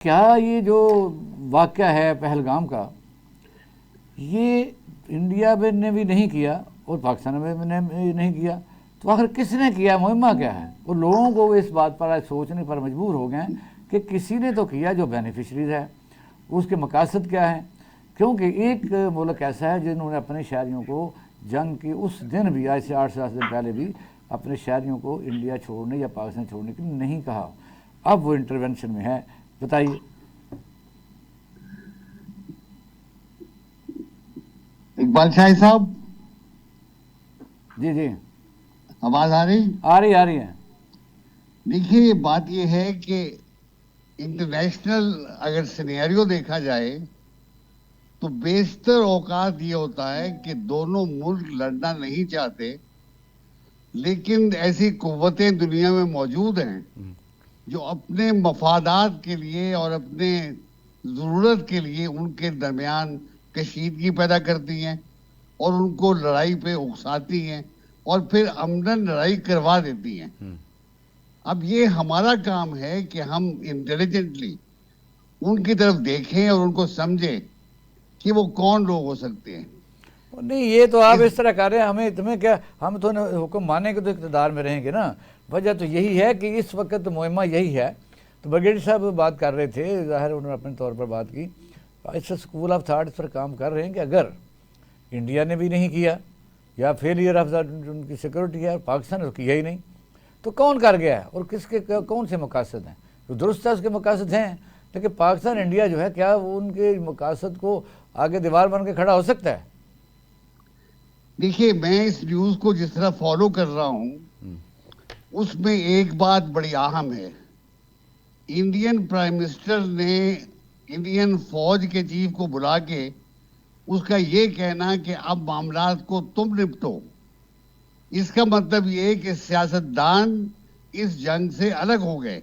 کیا یہ جو واقعہ ہے پہلگام کا، یہ انڈیا میں نے بھی نہیں کیا اور پاکستان میں نے بھی نہیں کیا، تو آخر کس نے کیا؟ مہمہ کیا ہے؟ اور لوگوں کو اس بات پر آج سوچنے پر مجبور ہو گئے ہیں کہ کسی نے تو کیا جو بینیفیشریز ہے، اس کے مقاصد کیا ہیں؟ کیونکہ ایک ملک ایسا ہے جنہوں نے اپنے شہریوں کو جنگ کی اس دن بھی، آج سے 8 سے 10 دن پہلے بھی، اپنے شہریوں کو انڈیا چھوڑنے یا پاکستان چھوڑنے کے لیے نہیں کہا، اب وہ انٹرونشن میں ہے۔ بتائیے۔ اقبال شاہی صاحب، جی جی، آواز آ رہی؟ آ رہی ہے۔ دیکھیے، یہ بات یہ ہے کہ انٹرنیشنل اگر سینیریو دیکھا جائے تو بیشتر اوقات یہ ہوتا ہے کہ دونوں ملک لڑنا نہیں چاہتے، لیکن ایسی قوتیں دنیا میں موجود ہیں جو اپنے مفادات کے لیے اور اپنے ضرورت کے لیے ان کے درمیان کشیدگی پیدا کرتی ہیں اور ان کو لڑائی پہ اکساتی ہیں اور پھر عمدن لڑائی کروا دیتی ہیں۔ اب یہ ہمارا کام ہے کہ ہم انٹیلیجنٹلی ان کی طرف دیکھیں اور ان کو سمجھیں کہ وہ کون لوگ ہو سکتے ہیں۔ نہیں، یہ تو آپ اس اس طرح کر رہے ہیں، تمہیں کیا، ہم تو حکم مانیں گے تو اقتدار میں رہیں گے نا۔ وجہ تو یہی ہے کہ اس وقت مہمہ یہی ہے۔ تو بریگیڈیئر صاحب بات کر رہے تھے، ظاہر انہوں نے اپنے طور پر بات کی، اس اسکول آف تھاٹ اس پر کام کر رہے ہیں کہ اگر انڈیا نے بھی نہیں کیا یا فیلئر آف ان کی سیکورٹی ہے اور پاکستان نے کیا ہی نہیں، تو کون کر گیا ہے اور کس کے کون سے مقاصد ہیں؟ تو درست ہے، اس کے مقاصد ہیں، لیکن پاکستان انڈیا جو ہے، کیا وہ ان کے مقاصد کو آگے دیوار بن کے کھڑا ہو سکتا ہے؟ دیکھیے، میں اس نیوز کو جس طرح فالو کر رہا ہوں اس میں ایک بات بڑی اہم ہے۔ انڈین پرائم منسٹر نے انڈین فوج کے چیف کو بلا کے اس کا یہ کہنا کہ اب معاملات کو تم نپٹو، اس کا مطلب یہ ہے کہ سیاستدان اس جنگ سے الگ ہو گئے۔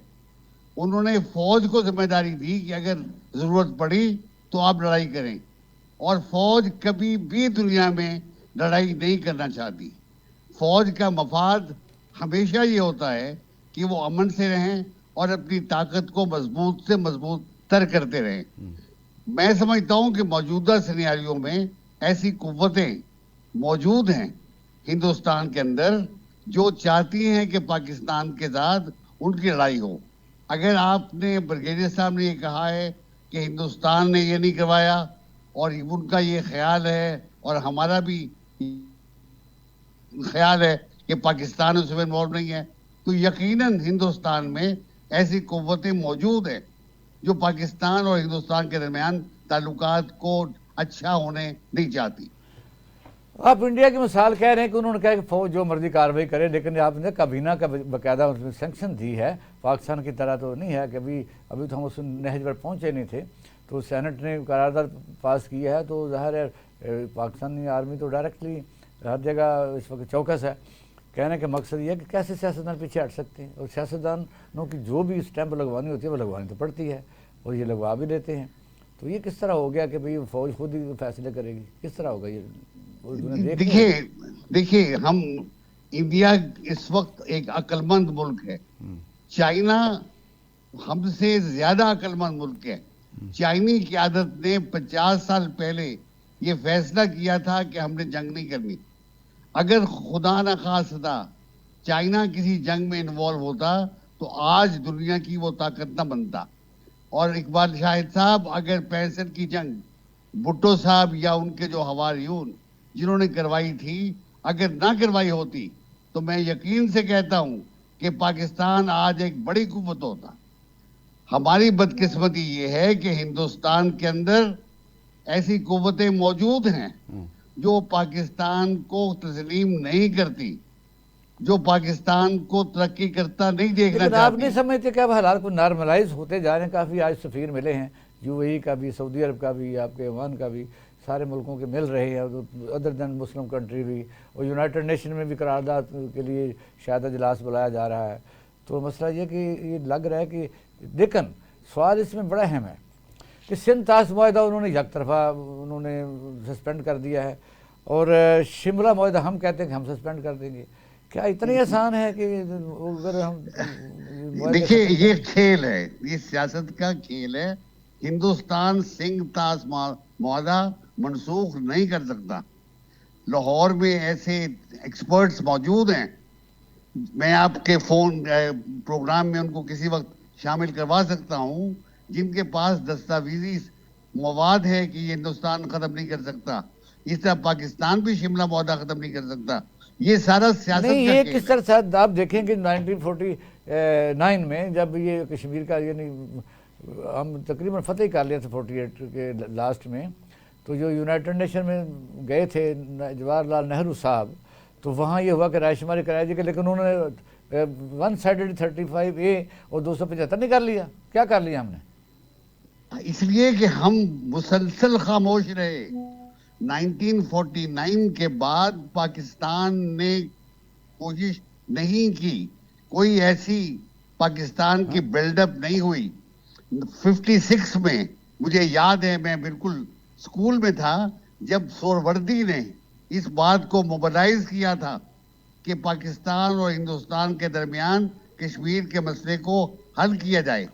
انہوں نے فوج کو ذمہ داری دی کہ اگر ضرورت پڑی تو آپ لڑائی کریں، اور فوج کبھی بھی دنیا میں لڑائی نہیں کرنا چاہتی۔ فوج کا مفاد ہمیشہ یہ ہوتا ہے کہ وہ امن سے رہیں اور اپنی طاقت کو مضبوط سے مضبوط تر کرتے رہیں۔ میں سمجھتا ہوں کہ موجودہ سینیریو میں ایسی قوتیں موجود ہیں ہندوستان کے اندر جو چاہتی ہیں کہ پاکستان کے ساتھ ان کی لڑائی ہو۔ اگر آپ نے، بریگیڈیئر صاحب نے یہ کہا ہے کہ ہندوستان نے یہ نہیں کروایا اور ان کا یہ خیال ہے اور ہمارا بھی خیال ہے کہ پاکستان اس میں انوالو نہیں ہے، تو یقیناً ہندوستان میں ایسی قوتیں موجود ہیں جو پاکستان اور ہندوستان کے درمیان تعلقات کو اچھا ہونے نہیں چاہتی۔ آپ انڈیا کی مثال کہہ رہے ہیں کہ انہوں نے کہا کہ فوج جو مرضی کارروائی کرے، لیکن آپ نے کابینہ کا باقاعدہ اس میں سینکشن دی ہے، پاکستان کی طرح تو نہیں ہے کہ ابھی تو ہم اس نہج پر پہنچے نہیں تھے، تو سینٹ نے قرارداد پاس کی ہے، تو ظاہر ہے پاکستانی آرمی تو ڈائریکٹلی ہر جگہ اس وقت چوکس ہے۔ کہنے کا مقصد یہ ہے کہ کیسے سیاستدان پیچھے ہٹ سکتے ہیں، اور سیاستدانوں کی جو بھی اسٹیمپ لگوانی ہوتی ہے وہ لگوانی تو پڑتی ہے، اور یہ لگوا بھی دیتے ہیں۔ تو یہ کس طرح ہو گیا کہ بھئی فوج خود ہی فیصلے کرے گی؟ کس طرح ہوگا یہ؟ دیکھ نہیں رہی۔ دیکھیے ہم انڈیا اس وقت ایک عقل مند ملک ہے۔ چائنا ہم سے زیادہ عقل مند ملک ہے۔ چائنی قیادت نے 50 سال پہلے یہ فیصلہ کیا تھا کہ ہم نے جنگ نہیں کرنی۔ اگر خدا نخواستہ چائنا کسی جنگ میں انوالو ہوتا تو آج دنیا کی وہ طاقت نہ بنتا۔ اور اقبال شاہد صاحب، اگر 65 کی جنگ بھٹو صاحب یا ان کے جو حواریون جنہوں نے کروائی تھی اگر نہ کروائی ہوتی تو میں یقین سے کہتا ہوں کہ پاکستان آج ایک بڑی قوت ہوتا۔ ہماری بدقسمتی یہ ہے کہ ہندوستان کے اندر ایسی قوتیں موجود ہیں جو پاکستان کو تسلیم نہیں کرتی، جو پاکستان کو ترقی کرتا نہیں دیکھنا لیکن آپ نہیں چاہتی۔ سمجھتے کہ اب حالات کو نارملائز ہوتے جا رہے ہیں؟ کافی آج سفیر ملے ہیں، یو اے ای کا بھی، سعودی عرب کا بھی، آپ کے عمان کا بھی، سارے ملکوں کے مل رہے ہیں، ادر دین مسلم کنٹری بھی، اور یونائٹڈ نیشن میں بھی قرارداد کے لیے شاید اجلاس بلایا جا رہا ہے۔ تو مسئلہ یہ کہ یہ لگ رہا ہے کہ لیکن سوال اس میں بڑا اہم ہے کہ سندھ طاس معاہدہ انہوں نے یک طرفہ انہوں نے سسپینڈ کر دیا ہے، اور شملہ معاہدہ ہم کہتے ہیں کہ ہم سسپینڈ کر دیں گے۔ کیا اتنی آسان ہے کہ اگر ہم دیکھیے یہ کھیل ہے, یہ سیاست کا کھیل ہے. ہندوستان سنگھ تاش معاہدہ منسوخ نہیں کر سکتا. لاہور میں ایسے ایکسپرٹس موجود ہیں, میں آپ کے فون پروگرام میں ان کو کسی وقت شامل کروا سکتا ہوں, جن کے پاس دستاویزی مواد ہے کہ یہ ہندوستان ختم نہیں کر سکتا. اس طرح پاکستان بھی شملہ معاہدہ ختم نہیں کر سکتا. یہ سارا سیاست نہیں, کا یہ کھیل کس طرح سے آپ دیکھیں کہ 1949 میں جب یہ کشمیر کا یعنی ہم تقریباً فتح کر لیا تھا 48 کے لاسٹ میں, تو جو یونائٹڈ نیشن میں گئے تھے جواہر لال نہرو صاحب, تو وہاں یہ ہوا کہ رائے شماری کرائی تھی, لیکن انہوں نے ون سائیڈڈ 35A اور 275 نہیں کر لیا. کیا کر لیا ہم نے؟ اس لیے کہ ہم مسلسل خاموش رہے. 1949 کے بعد پاکستان نے کوشش نہیں کی, کوئی ایسی پاکستان کی بلڈ اپ نہیں ہوئی. 56 میں مجھے یاد ہے, میں بالکل اسکول میں تھا جب سہروردی نے اس بات کو موبلائز کیا تھا کہ پاکستان اور ہندوستان کے درمیان کشمیر کے مسئلے کو حل کیا جائے.